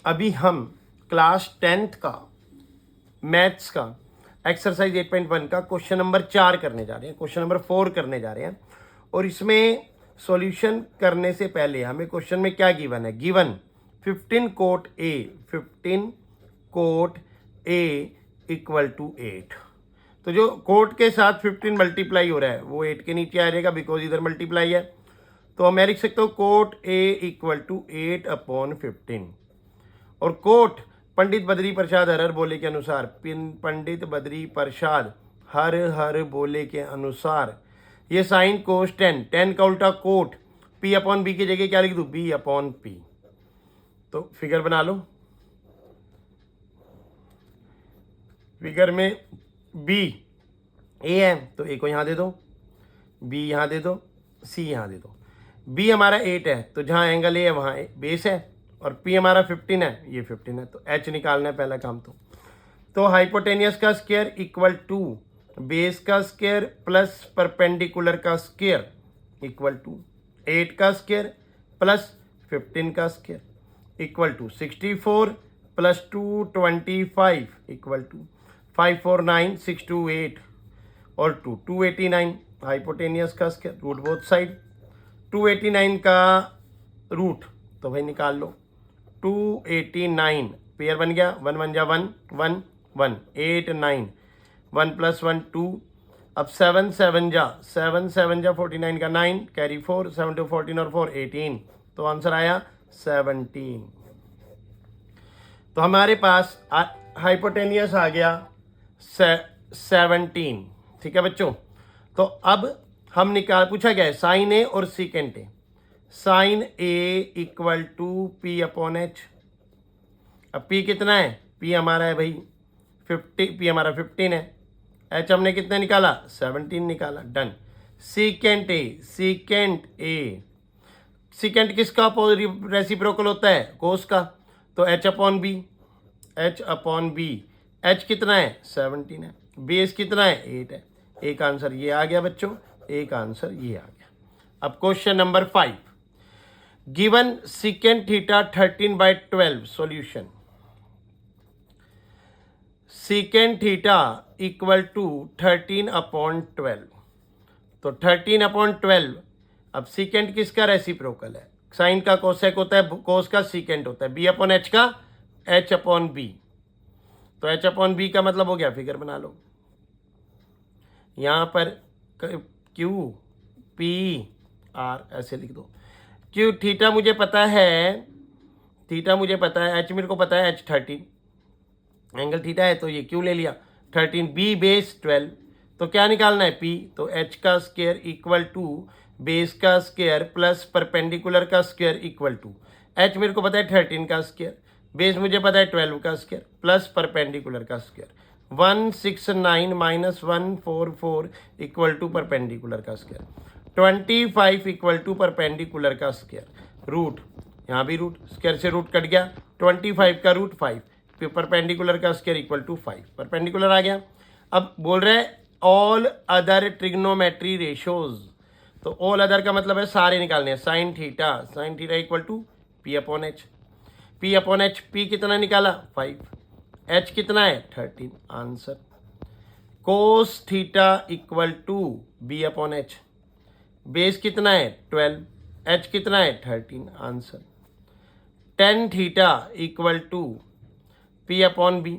अभी हम class 10th का मैथ्स का एक्सरसाइज 8.1 का क्वेश्चन नंबर 4 करने जा रहे हैं, क्वेश्चन नंबर 4 करने जा रहे हैं। और इसमें सॉल्यूशन करने से पहले हमें क्वेश्चन में क्या गिवन है? Given 15 cot A equal to 8। तो जो कोट के साथ 15 मल्टीप्लाई हो रहा है वो 8 के नीचे आ जाएगा, बिकॉज इधर मल्टीप्लाई है। तो मैं लिख सकता हूँ कोट ए इक्वल टू 8/15। और कोट पंडित बद्री प्रसाद हर बोले के अनुसार, पंडित बद्री प्रसाद हर बोले के अनुसार ये साइन कोस 10 का उल्टा कोट P/B की जगह क्या लिख दूं? B/P। तो फिगर बना लो। फिगर में B A है तो A को यहाँ दे दो, B यहाँ दे दो, C यहाँ दे दो। B हमारा 8 है तो जहाँ एंगल A है वहाँ बेस है, और P हमारा 15 है, ये 15 है, तो H निकालना है पहला काम। तो हाइपोटेनियस का स्क्वायर इक्वल टू बेस का स्क्वायर प्लस परपेंडिकुलर का स्क्वायर इक्वल टू 8 का स्क्वायर प्लस 15 का square equal to 64 plus 225 equal to 549 628 और 289। हाइपोटेनियस का स्क्वायर रूट बोथ साइड, 289 का रूट तो भाई निकाल लो। 289 पेयर बन गया, 1 1 जा 1 1 1 8 9 1 + 1 2। अब 7 7 जा 49 का 9 कैरी 4 7 2 14 और 4 18, तो आंसर आया 17। तो हमारे पास हाइपोटेनियस आ गया 17। ठीक है बच्चों। तो अब हम पूछा गया है साइन ए और secant A. Sine A equal to P/H। अब P कितना है? P हमारा है भाई 50, P हमारा 15 है। H हमने कितना निकाला? 17 निकाला। डन। सीकेंट ए सीकेंट किसका रेसिप्रोकल होता है? कोस का। तो H/B। H कितना है? 17 है। बेस कितना है? 8 है। एक आंसर ये आ गया बच्चों, एक आंसर ये आ गया। अब question number 5, given secant theta 13/12 solution. Secant theta equal to 13/12। तो 13/12, अब सीकेंट किसका रेसिप्रोकल है? साइन का कोसेक होता है, कोस का सीकेंट होता है, B/H का H/B। तो H/B का मतलब हो गया, फिगर बना लो। यहां पर QPR ऐसे लिख दो। क्यू थीटा मुझे पता है, H मेरे को पता है, H 13 एंगल थीटा है, तो ये क्यू ले लिया 13, B बेस 12। तो क्या निकालना है? P। तो H का स्क्वायर इक्वल टू बेस का स्क्वायर प्लस परपेंडिकुलर का स्क्वायर इक्वल टू H मेरे को पता है 13 का स्क्वायर, बेस मुझे पता है 12 का स्क्वायर प्लस परपेंडिकुलर का square. 169 minus 144 equal to perpendicular का स्क्वायर, 25 इक्वल टू परपेंडिकुलर का स्क्वायर। रूट यहाँ भी रूट, स्क्वायर से रूट कट गया, 25 का रूट 5, परपेंडिकुलर का स्क्वायर इक्वल टू 5, परपेंडिकुलर आ गया। अब बोल रहे हैं ऑल अदर ट्रिग्नोमेट्री रेशोज। तो ऑल अदर का मतलब है सारे निकालने हैं। Sine theta equal to P/H। P कितना निकाला? 5। H कितना है? 13, answer. Cos theta equal to B/H। Base कितना है? 12। H कितना है? 13, answer. Tan theta equal to P/B।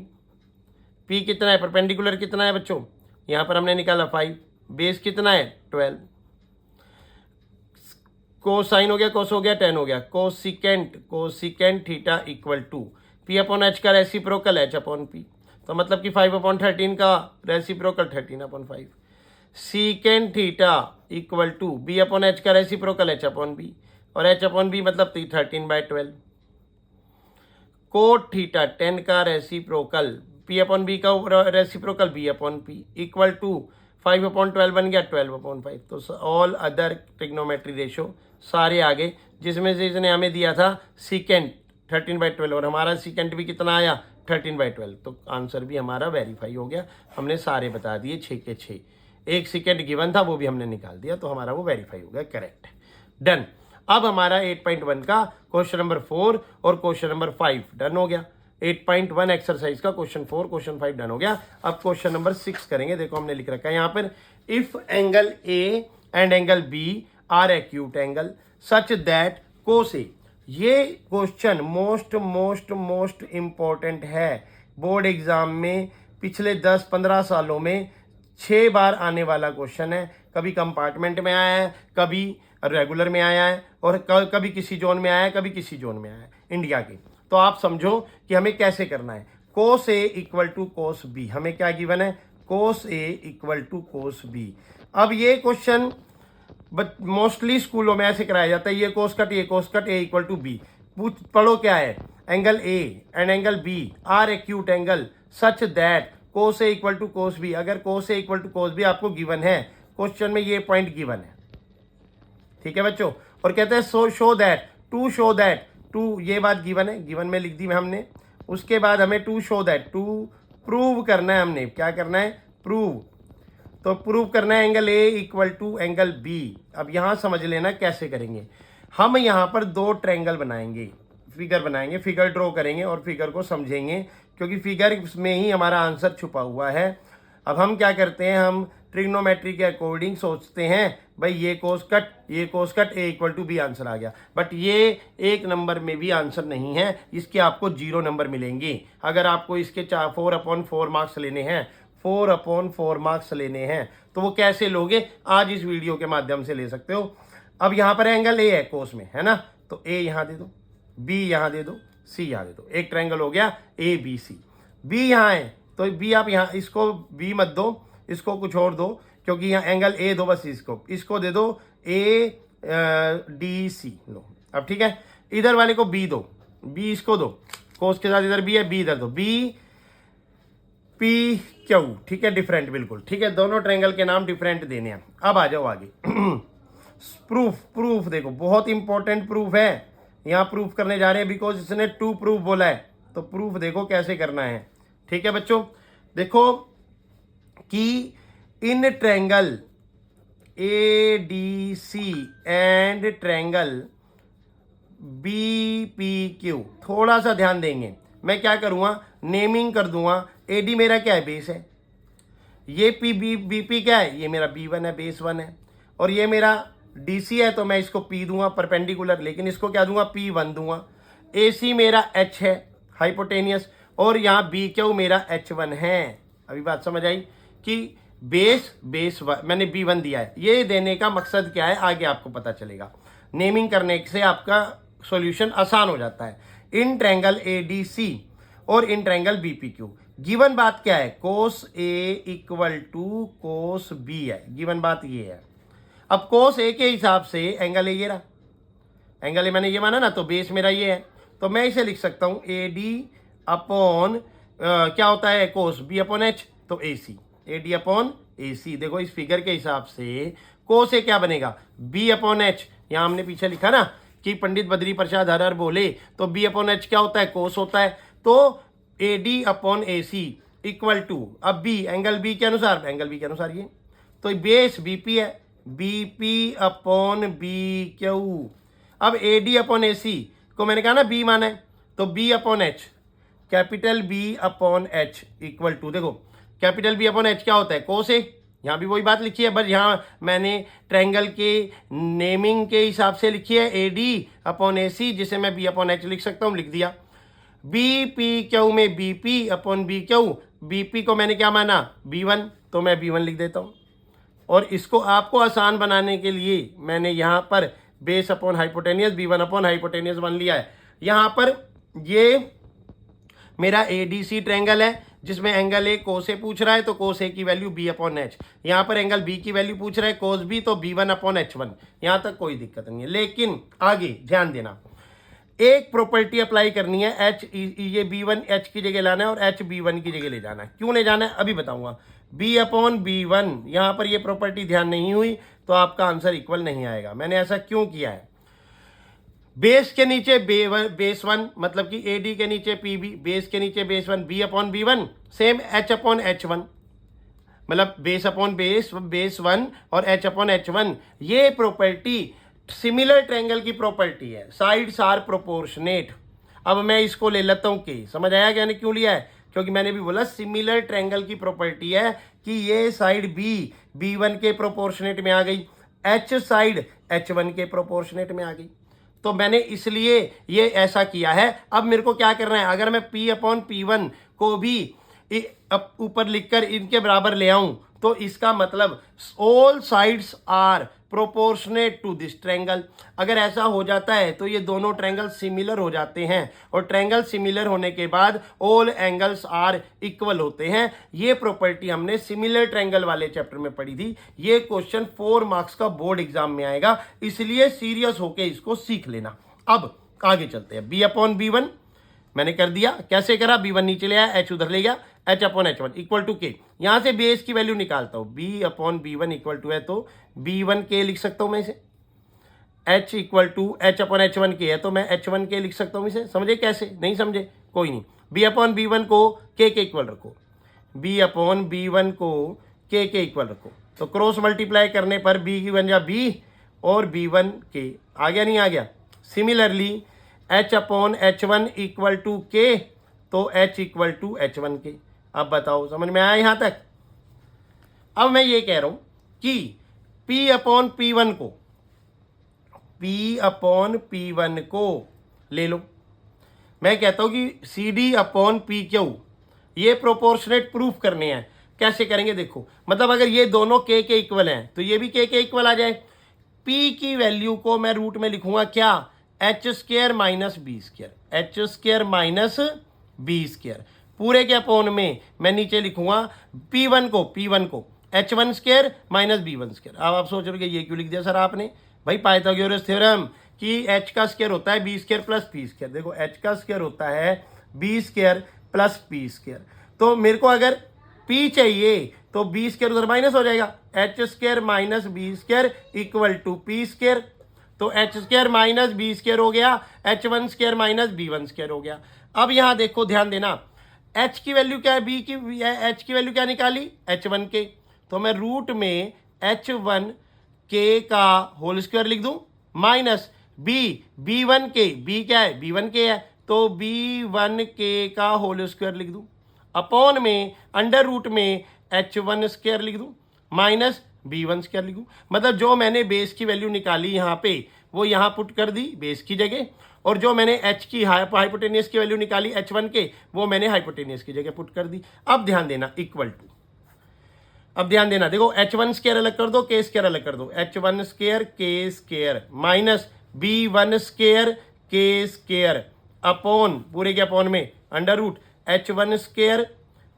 P कितना है? परपेंडिकुलर कितना है बच्चों? यहाँ पर हमने निकाला 5, बेस कितना है? 12। कोसाइन हो गया, कोस हो गया, टेन हो गया। Cosecant theta equal to P/H का रेसिप्रोकल H/P। तो मतलब कि 5/13 का reciprocal 13/5। Secant theta equal to B/H का रेसिप्रोकल H/B, और H/B मतलब 13/12। कोट थीटा 10 का रेसिप्रोकल P/B का रेसिप्रोकल B/P इक्वल टू 5/12 बन गया 12/5। तो ऑल अदर ट्रिग्नोमेट्री रेशो सारे आगे, जिसमें से इसने हमें दिया था सीकेंट 13/12, और हमारा सीकेंट भी कितना आया? 13/12। तो आंसर भी हमारा वेरीफाई हो गया। हमने सारे बता दिए 6 के 6। एक सीकेंट गिवन था वो भी हमने निकाल दिया, तो हमारा वो वेरीफाई हो गया, करेक्ट। डन। अब हमारा 8.1 का क्वेश्चन नंबर 4 और क्वेश्चन नंबर 5 डन हो गया। 8.1 एक्सरसाइज का क्वेश्चन 4 क्वेश्चन 5 डन हो गया। अब क्वेश्चन नंबर 6 करेंगे। देखो हमने लिख रखा है यहाँ पर, if angle A and angle B are acute angle such that cos A. ये क्वेश्चन मोस्ट इंपॉर्टेंट है। बोर्ड एग्जाम में पिछले 10-15 सालों में 6 बार आने वाला क्वेश्चन है। कभी कंपार्टमेंट में आया है, कभी रेगुलर में आया है, और कभी किसी जोन में आया है, कभी किसी जोन में आया है इंडिया के। तो आप समझो कि हमें कैसे करना है। कोस A equal to cos B, हमें क्या गिवन है, कोस A equal to cos B. अब ये क्वेश्चन मोस्टली स्कूलों में ऐसे कराया जाता है, ये cos cut A equal to B. पढ़ो क्या है, angle A and angle B are acute angle such that cos A equal to cos B. अगर cos A equal to cos B आपको गिवन है, क्वेश्चन में ये पॉइंट गिवन है, ठीक है बच्चों। और कहते हैं शो दैट टू, ये बात गिवन है, गिवन में लिख दी हमने। उसके बाद हमें to show that, to prove करना है, हमने क्या करना है, प्रूव। तो प्रूव करना है angle A equal to angle B. अब यहां समझ लेना कैसे करेंगे। हम यहां पर 2 ट्रायंगल बनाएंगे, फिगर ड्रॉ करेंगे और फिगर को समझेंगे, क्योंकि फिगर में ही हमारा आंसर छुपा हुआ है। अब हम क्या करते हैं, हम ट्रिग्नोमेट्री के अकॉर्डिंग सोचते हैं, भाई ये cos cut A equal to B answer आ गया। बट ये 1 नंबर में भी आंसर नहीं है, इसके आपको 0 नंबर मिलेंगे। अगर आपको इसके 4/4 मार्क्स लेने हैं, 4/4 मार्क्स लेने हैं, तो वो कैसे लोगे, आज इस वीडियो के माध्यम से ले सकते हो। अब यहाँ पर एंगल ए है कोस में, है ना, तो ए यहाँ दे दो, बी यहाँ दे दो, सी यहाँ दे दो। एक ट्रायंगल हो गया ए बी सी। बी यहाँ है तो बी आप यहाँ, इसको बी मत दो, इसको कुछ और दो, क्योंकि यहाँ एंगल ए दो, बस इसको दे दो ए डी सी लो। अब ठीक है, इधर वाले को बी दो, बी इसको दो, कोस के साथ इधर बी है, बी इधर दो, बी पी क्यू, ठीक है, डिफरेंट बिल्कुल, ठीक है, दोनों ट्रायंगल के नाम डिफरेंट देने हैं। अब आ जाओ आगे। प्रूफ देखो, बहुत इंपॉर्टेंट प्रूफ है, यहाँ प्रूफ करने जा रहे हैं, बिकॉज इसने 2 प्रूफ बोला है। तो प्रूफ देखो कैसे करना है, ठीक है बच्चों। देखो कि इन triangle A D C and triangle B P Q, थोड़ा सा ध्यान देंगे। मैं क्या करूंगा, नेमिंग कर दूंगा। ए डी मेरा क्या है, बेस है। ये पी बी पी क्या है, ये मेरा B1 है, बेस 1 है। और ये मेरा DC है, तो मैं इसको P दूंगा परपेंडिकुलर, लेकिन इसको क्या दूंगा, P1 दूंगा। AC मेरा H है, हाइपोटेनियस, और यहाँ BQ मेरा H1 है। अभी बात समझ आई कि बेस 1 मैंने B1 दिया है। ये देने का मकसद क्या है, आगे आपको पता चलेगा। नेमिंग करने से आपका सॉल्यूशन आसान हो जाता है। इन ट्रायंगल ADC और इन ट्रायंगल BPQ गिवन बात क्या है, कोस A equal to cos B है, गिवन बात ये है। अब कोस ए के हिसाब से एंगल ए ये रहा, एंगल ए मैंने ये माना ना, तो बेस मेरा ये है, तो मैं इसे लिख सकता हूं ए डी अपॉन क्या होता है, कोस बी अपॉन एच, तो ए सी, ए डी अपॉन ए सी। देखो इस फिगर के हिसाब से कोस ए क्या बनेगा, बी अपॉन एच। यहाँ हमने पीछे लिखा ना कि पंडित बद्री प्रसाद हर बोले, तो बी अपॉन एच क्या होता है, कोस होता है। तो A D upon A C equal to, अब बी एंगल बी के अनुसार, एंगल बी के अनुसार ये, तो बेस बीपी है, बीपी अपॉन बी क्यू। अब ए डी अपॉन ए सी को मैंने कहा ना बी माना है, तो B upon H, capital B upon H equal to, देखो कैपिटल बी अपॉन एच क्या होता है, कोस ए। यहाँ भी वही बात लिखी है, बस यहाँ मैंने ट्रायंगल के नेमिंग के हिसाब से लिखी है ए डी अपॉन ए सी, जिसे मैं बी अपॉन एच लिख सकता हूँ, लिख दिया। बी पी क्यू में B P upon B Q, B P को मैंने क्या माना, B1, तो मैं B1 लिख देता हूँ। और इसको आपको आसान बनाने के लिए मैंने यहाँ पर base upon hypotenuse B1 upon hypotenuse 1 लिया है। यहाँ पर ये मेरा ADC ट्रायंगल है, जिसमें एंगल ए कोस ए पूछ रहा है, तो कोस ए की वैल्यू B अपॉन एच। यहाँ पर एंगल बी की वैल्यू पूछ रहा है कोस बी, तो B1 अपॉन H1। यहाँ तक कोई दिक्कत नहीं है, लेकिन आगे ध्यान देना, एक प्रॉपर्टी अप्लाई करनी है, एच ये B1 एच की जगह लाना है और एच B1 की जगह ले जाना है। क्यों ले जाना है अभी बताऊंगा। B अपॉन B1, यहाँ पर ये प्रॉपर्टी ध्यान नहीं हुई तो आपका आंसर इक्वल नहीं आएगा। मैंने ऐसा क्यों किया है, बेस के नीचे बेस 1, मतलब कि AD के नीचे PB, बेस के नीचे base 1, B upon B1, same H upon H1, मतलब बेस अपॉन बेस 1 और H अपॉन H1। ये प्रॉपर्टी सिमिलर ट्रायंगल की प्रॉपर्टी है साइड्स आर प्रोपोर्शनेट। अब मैं इसको ले लेता हूँ के, समझ आया कि मैंने क्यों लिया है? क्योंकि मैंने भी बोला सिमिलर ट्रायंगल की प्रॉपर्टी है कि ये साइड बी B1 के प्रोपोर्शनेट में आ गई, H साइड H1 के प्रोपोर्शनेट में आ गई, तो मैंने इसलिए ये ऐसा किया है। अब मेरे को क्या करना है, अगर मैं P/P1 को भी ऊपर लिखकर इनके बराबर ले आऊं तो इसका मतलब all sides are proportionate to this triangle. अगर ऐसा हो जाता है तो ये दोनों ट्रायंगल सिमिलर हो जाते हैं, और ट्रायंगल सिमिलर होने के बाद ऑल एंगल्स आर इक्वल होते हैं। ये प्रॉपर्टी हमने सिमिलर ट्रायंगल वाले चैप्टर में पढ़ी थी। ये क्वेश्चन 4 मार्क्स का बोर्ड एग्जाम में आएगा, इसलिए सीरियस होके इसको सीख लेना। अब आगे चलते हैं। B/B1 मैंने कर दिया, कैसे करा? B1 नीचे ले आया, H उधर ले गया, H/H1 इक्वल टू के। यहां से बेस की वैल्यू निकालता हूं, B/B1 इक्वल टू है तो B1 के लिख सकता हूं मैं इसे, H इक्वल टू H/H1 के है तो मैं H1 के लिख सकता हूं इसे। समझे कैसे? नहीं समझे कोई नहीं। B/B1 को के इक्वल रखो, B/B1 को के इक्वल रखो, तो क्रॉस मल्टीप्लाई करने पर B की बन जा B और B1 के। आ गया नहीं आ गया? सिमिलरली H/H1 इक्वल टू के, तो H इक्वल टू H1 के। अब बताओ समझ में आया यहां तक? अब मैं ये कह रहा हूं कि P/P1 को P/P1 को ले लो। मैं कहता हूं कि CD/PQ ये प्रोपोर्शनेट प्रूफ करने हैं। कैसे करेंगे देखो, मतलब अगर ये दोनों के इक्वल हैं तो ये भी के इक्वल आ जाए। P की वैल्यू को मैं रूट में लिखूंगा क्या? H² minus B², H² minus B², पूरे के अपोन में मैं नीचे लिखूंगा P1 को H1² माइनस B1²। अब आप सोच रहे हो कि ये क्यों लिख दिया सर आपने? भाई पाइथागोरस थ्योरम कि H का स्क्वायर होता है B² प्लस P²। देखो H का स्क्वायर होता है B² प्लस P², तो मेरे को अगर P चाहिए तो B² उधर माइनस हो जाएगा, H² minus B² equal to P², तो H² माइनस B² हो गया, H1² माइनस B1² हो गया। अब यहां देखो ध्यान देना, H की वैल्यू क्या है? H की वैल्यू क्या निकाली? H1 के, तो मैं रूट में H1 के का होल स्क्वायर लिख दूं माइनस B1 के, B क्या है? B1 के है, तो B1 के का होल स्क्वायर लिख दूं, अपॉन में अंडर रूट में H1² लिख दूं माइनस B1² लिखूं। मतलब जो मैंने बेस की वैल्यू निकाली यहाँ पे वो यहाँ पुट कर दी बेस की जगह, और जो मैंने H की हाइपोटेनियस की वैल्यू निकाली H1 के, वो मैंने हाइपोटेनियस की जगह पुट कर दी। अब ध्यान देना इक्वल टू, अब ध्यान देना, देखो H1² अलग कर दो, K² अलग कर दो, H1² K² minus B1² K² upon पूरे के अपॉन में under root H1²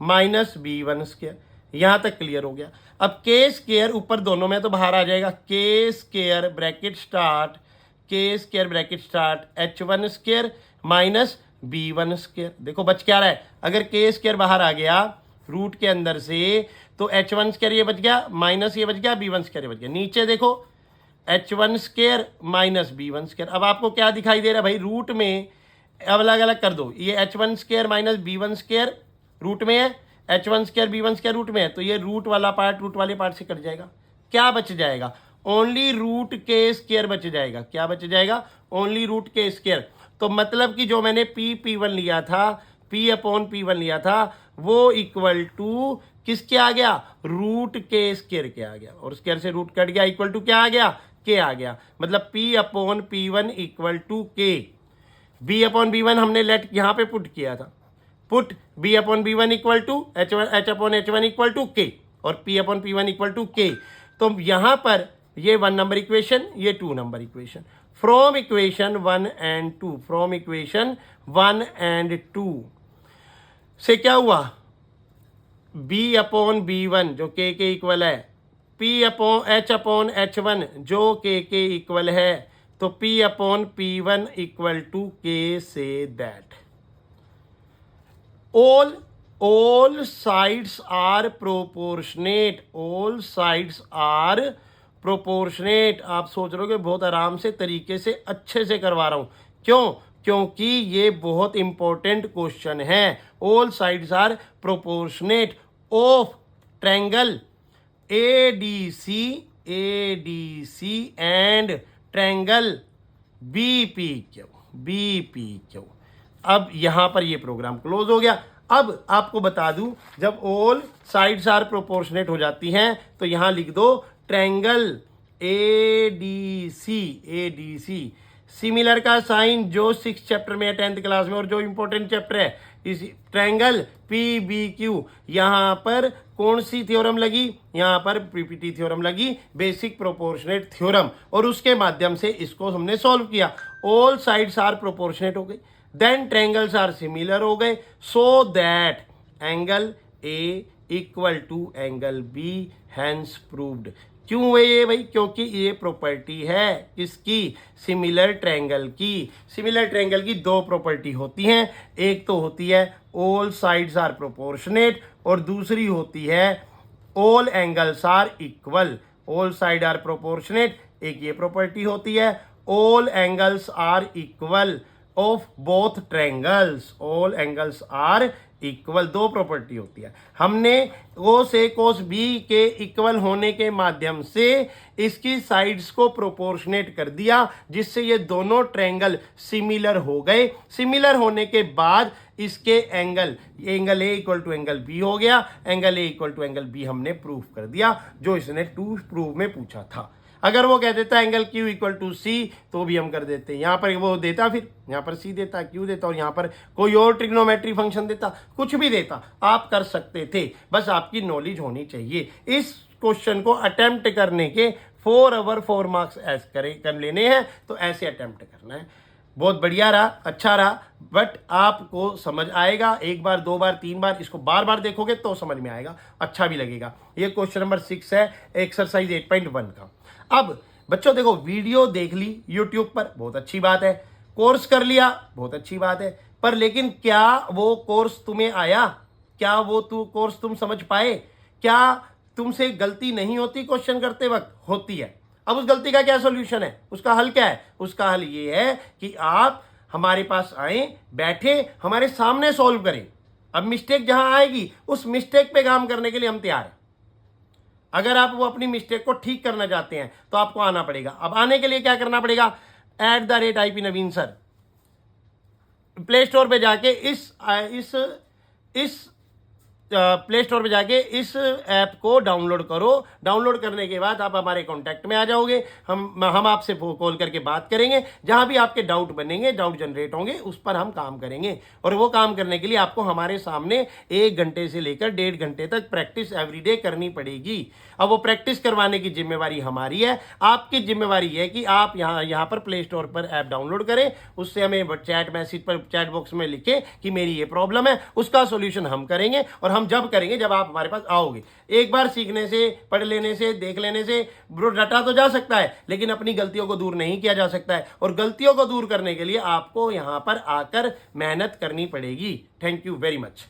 minus B1²। यहां तक क्लियर हो गया। अब K² ऊपर दोनों में तो बाहर आ जाएगा, K² bracket start K² bracket start H1² minus B1²। देखो बच क्या रहा है? अगर K² बाहर आ गया रूट के अंदर से तो H1² ये बच गया माइनस ये बच गया, B1² ये बच गया। नीचे देखो H1² माइनस B1²। अब आपको क्या दिखाई दे रहा है भाई? रूट में अब अलग अलग कर दो, ये H1² माइनस B1² रूट में है, H1² B1² रूट में है, तो ये रूट वाला पार्ट रूट वाले पार्ट से कट जाएगा। क्या बच जाएगा? ओनली रूट K² बच जाएगा। क्या बच जाएगा? Only root K²। तो मतलब कि जो मैंने P/P1 लिया था, P/P1 लिया था, वो इक्वल टू किसके आ गया? रूट K² के आ गया, और स्क्वायर से रूट कट गया, इक्वल टू क्या आ गया? K आ गया। मतलब P/P1 equal to K। B/B1 हमने लेट यहाँ पे पुट किया था, put B/B1 equal to H/H1 equal to K और P/P1 इक्वल टू K। तो यहां पर ये 1 नंबर इक्वेशन, ये 2 number equation. From equation 1 and 2, from equation 1 and 2 से क्या हुआ? B/B1 जो K के इक्वल है, H/H1 जो K के इक्वल है, तो P/P1 इक्वल टू K से that all sides are proportionate, all sides are proportionate। आप सोच रहे हो कि बहुत आराम से तरीके से अच्छे से करवा रहा हूं, क्यों? क्योंकि ये बहुत इंपॉर्टेंट क्वेश्चन है। all sides are proportionate of triangle ADC and triangle BPQ। अब यहां पर ये प्रोग्राम क्लोज हो गया। अब आपको बता दूं, जब ऑल साइड्स आर प्रोपोर्शनेट हो जाती हैं तो यहां लिख दो ट्रायंगल ADC। सिमिलर का साइन जो 6th चैप्टर में है 10th क्लास में, और जो इंपॉर्टेंट चैप्टर है इस ट्रायंगल PBQ। यहां पर कौन सी थ्योरम लगी? यहां पर PPT थ्योरम लगी, बेसिक प्रोपोर्शनेट थ्योरम, और उसके माध्यम से इसको हमने सॉल्व किया। ऑल साइड्स आर प्रोपोर्शनेट हो गई, देन ट्रायंगल्स आर सिमिलर हो गए, so that angle A equal to angle B, hence proved. क्यों है ये भाई? क्योंकि ये प्रॉपर्टी है किसकी? सिमिलर ट्रायंगल की। सिमिलर ट्रायंगल की दो प्रॉपर्टी होती हैं, एक तो होती है ऑल साइड्स आर प्रोपोर्शनेट, और दूसरी होती है all angles are equal. All side are proportionate, एक ये प्रॉपर्टी होती है, all angles are equal of both triangles. All angles are equal, दो प्रॉपर्टी होती है। हमने ओ से कोस बी के इक्वल होने के माध्यम से इसकी साइड्स को प्रोपोर्शनेट कर दिया, जिससे ये दोनों ट्रायंगल सिमिलर हो गए। सिमिलर होने के बाद इसके angle A equal to angle B हो गया। Angle A equal to angle B हमने प्रूफ कर दिया, जो इसने 2 प्रूफ में पूछा था। अगर वो कह देता angle Q equal to C तो भी हम कर देते। यहाँ पर वो देता, फिर यहाँ पर C देता, Q देता, और यहाँ पर कोई और ट्रिग्नोमेट्री फंक्शन देता, कुछ भी देता, आप कर सकते थे। बस आपकी नॉलेज होनी चाहिए। इस क्वेश्चन को अटेम्प्ट करने के 4 आवर 4 मार्क्स कर लेने हैं, तो ऐसे अटेम्प्ट करना है। बहुत बढ़िया रहा, अच्छा रहा, बट आपको समझ आएगा। एक बार, 2 बार, 3 बार, इसको बार बार देखोगे तो समझ में आएगा, अच्छा भी लगेगा। ये क्वेश्चन नंबर 6 है, एक्सरसाइज 8.1 का। अब बच्चों देखो, वीडियो देख ली यूट्यूब पर, बहुत अच्छी बात है। कोर्स कर लिया, बहुत अच्छी बात है। पर लेकिन क्या वो कोर्स तुम्हें आया? क्या वो कोर्स तुम समझ पाए? क्या तुमसे गलती नहीं होती क्वेश्चन करते वक्त? होती है। अब उस गलती का क्या सॉल्यूशन है? उसका हल क्या है? उसका हल ये है कि आप हमारे पास आए, बैठे, हमारे सामने सॉल्व करें। अब मिस्टेक जहां आएगी, उस मिस्टेक पे काम करने के लिए हम तैयार हैं। अगर आप वो अपनी मिस्टेक को ठीक करना चाहते हैं तो आपको आना पड़ेगा। अब आने के लिए क्या करना पड़ेगा? @IP नवीन सर, प्ले स्टोर पे जाके इस प्ले स्टोर पे जाके इस ऐप को डाउनलोड करो। डाउनलोड करने के बाद आप हमारे कांटेक्ट में आ जाओगे। हम आपसे कॉल करके बात करेंगे। जहां भी आपके डाउट बनेंगे, डाउट जनरेट होंगे, उस पर हम काम करेंगे। और वो काम करने के लिए आपको हमारे सामने 1 घंटे से लेकर 1.5 घंटे तक प्रैक्टिस एवरीडे करनी पड़ेगी। अब वो प्रैक्टिस करवाने की जिम्मेवारी हमारी है। आपकी जिम्मेवारी है कि आप यहाँ पर प्ले स्टोर पर ऐप डाउनलोड करें, उससे हमें चैट मैसेज पर, चैट बॉक्स में लिखें कि मेरी ये प्रॉब्लम है, उसका सोल्यूशन हम करेंगे। और हम जब करेंगे जब आप हमारे पास आओगे। एक बार सीखने से, पढ़ लेने से, देख लेने से ब्रो रटा तो जा सकता है, लेकिन अपनी गलतियों को दूर नहीं किया जा सकता है। और गलतियों को दूर करने के लिए आपको यहां पर आकर मेहनत करनी पड़ेगी। Thank you very much.